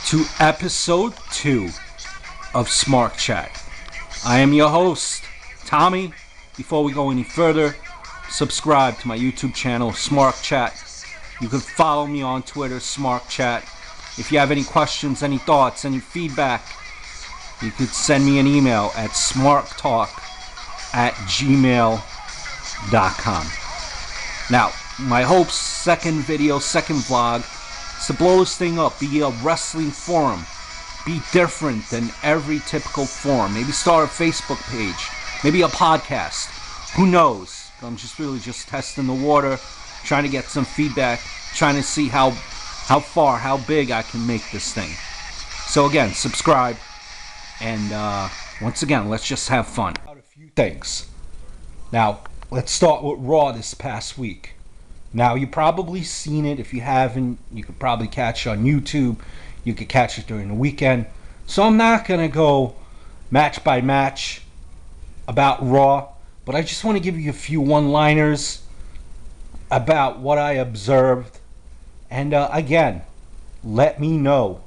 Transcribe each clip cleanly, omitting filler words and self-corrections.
to episode 2 of Smart Chat. I am your host, Tommy. Before we go any further, subscribe to my YouTube channel, Smart Chat. You can follow me on Twitter, Smart Chat. If you have any questions, any thoughts, any feedback, you could send me an email at smarttalk@gmail.com. Now, my hope, second vlog, is to blow this thing up, be a wrestling forum, be different than every typical forum. Maybe start a Facebook page, maybe a podcast. Who knows? I'm just testing the water, trying to get some feedback, trying to see how big I can make this thing. So again, subscribe, and once again, let's just have fun. A few things. Now, let's start with Raw this past week. Now, you've probably seen it. If you haven't, you could probably catch it on YouTube. You could catch it during the weekend. So I'm not going to go match by match about Raw, but I just want to give you a few one-liners about what I observed. And again, let me know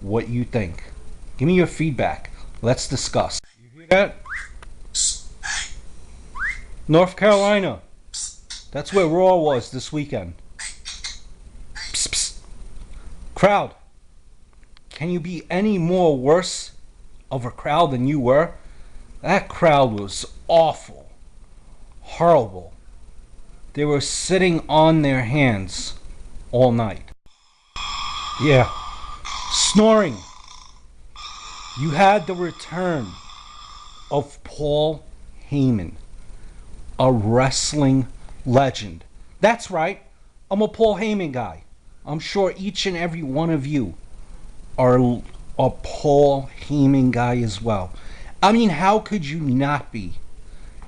what you think. Give me your feedback. Let's discuss. You hear that? North Carolina. That's where Raw was this weekend. Psst, psst. Crowd. Can you be any more worse of a crowd than you were? That crowd was awful. Horrible. They were sitting on their hands all night. Yeah. Snoring. You had the return of Paul Heyman, a wrestling legend. That's right. I'm a Paul Heyman guy. I'm sure each and every one of you are a Paul Heyman guy as well. I mean, how could you not be?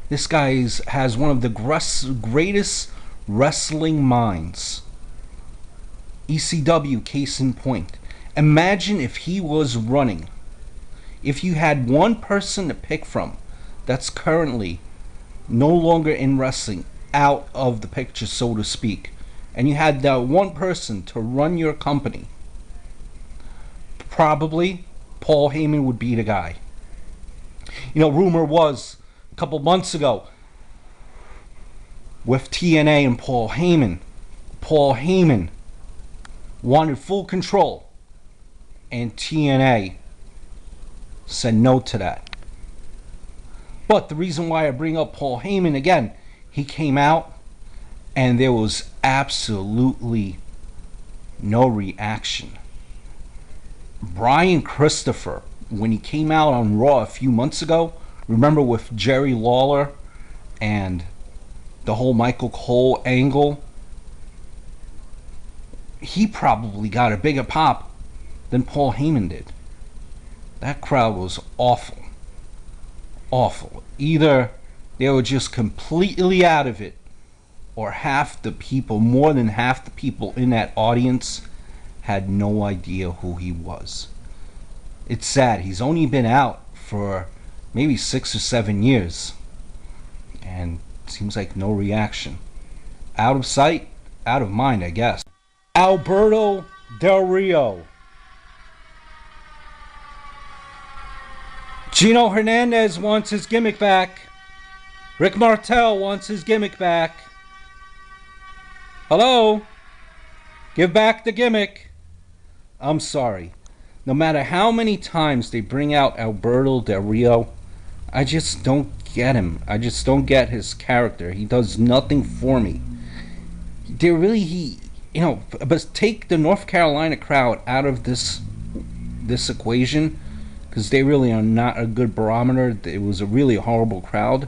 This guy has one of the greatest wrestling minds. ECW, case in point. Imagine if he was running. If you had one person to pick from that's currently no longer in wrestling, out of the picture, so to speak, and you had that one person to run your company, probably Paul Heyman would be the guy. You know, rumor was a couple months ago with TNA and Paul Heyman wanted full control, and TNA said no to that. But the reason why I bring up Paul Heyman again, he came out and there was absolutely no reaction. Brian Christopher, when he came out on Raw a few months ago, remember with Jerry Lawler and the whole Michael Cole angle, he probably got a bigger pop than Paul Heyman did. That crowd was awful. Awful. Either they were just completely out of it, or half the people, more than half the people in that audience, had no idea who he was. It's sad. He's only been out for maybe 6 or 7 years, and it seems like no reaction. Out of sight, out of mind, I guess. Alberto Del Rio. Gino Hernandez wants his gimmick back. Rick Martel wants his gimmick back. Hello? Give back the gimmick. I'm sorry. No matter how many times they bring out Alberto Del Rio, I just don't get him. I just don't get his character. He does nothing for me. But take the North Carolina crowd out of this equation, because they really are not a good barometer. It was a really horrible crowd.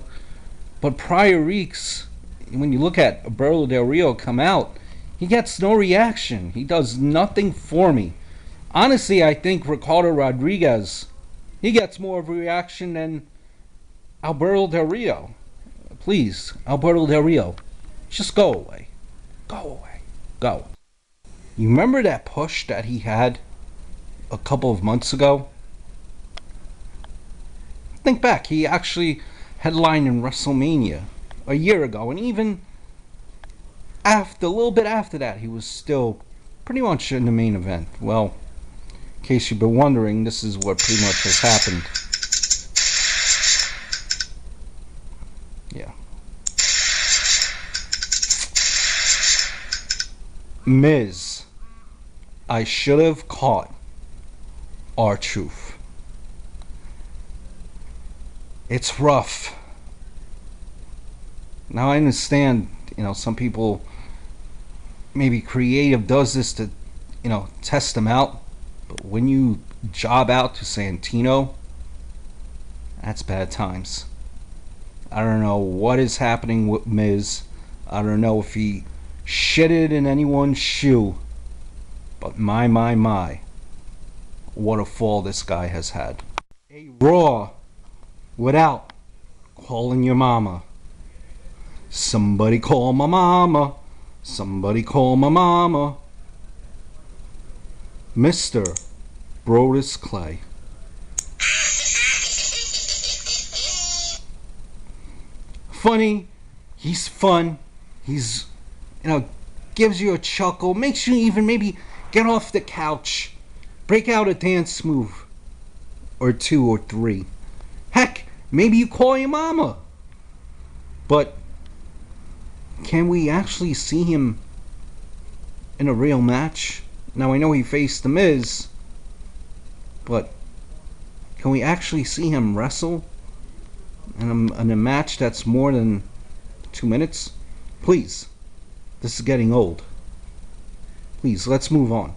But prior weeks, when you look at Alberto Del Rio come out, he gets no reaction. He does nothing for me. Honestly, I think Ricardo Rodriguez, he gets more of a reaction than Alberto Del Rio. Please, Alberto Del Rio, just go away. Go away. Go. You remember that push that he had a couple of months ago? Think back, he actually headlined in WrestleMania a year ago, and even a little bit after that, he was still pretty much in the main event. Well, In case you've been wondering, this is what pretty much has happened. Yeah. Miz, I should have caught R-Truth. It's rough. Now I understand, some people, maybe creative does this to, test them out. But when you job out to Santino, that's bad times. I don't know what is happening with Miz. I don't know if he shitted in anyone's shoe. But my, what a fall this guy has had. A Raw without calling your mama. Somebody call my mama. Somebody call my mama. Mr. Brodus Clay. Funny. He's fun. He's, gives you a chuckle. Makes you even maybe get off the couch. Break out a dance move. Or 2 or 3. Heck, maybe you call your mama. But can we actually see him in a real match? Now I know he faced The Miz, but can we actually see him wrestle in a match that's more than 2 minutes? Please, this is getting old. Please, let's move on.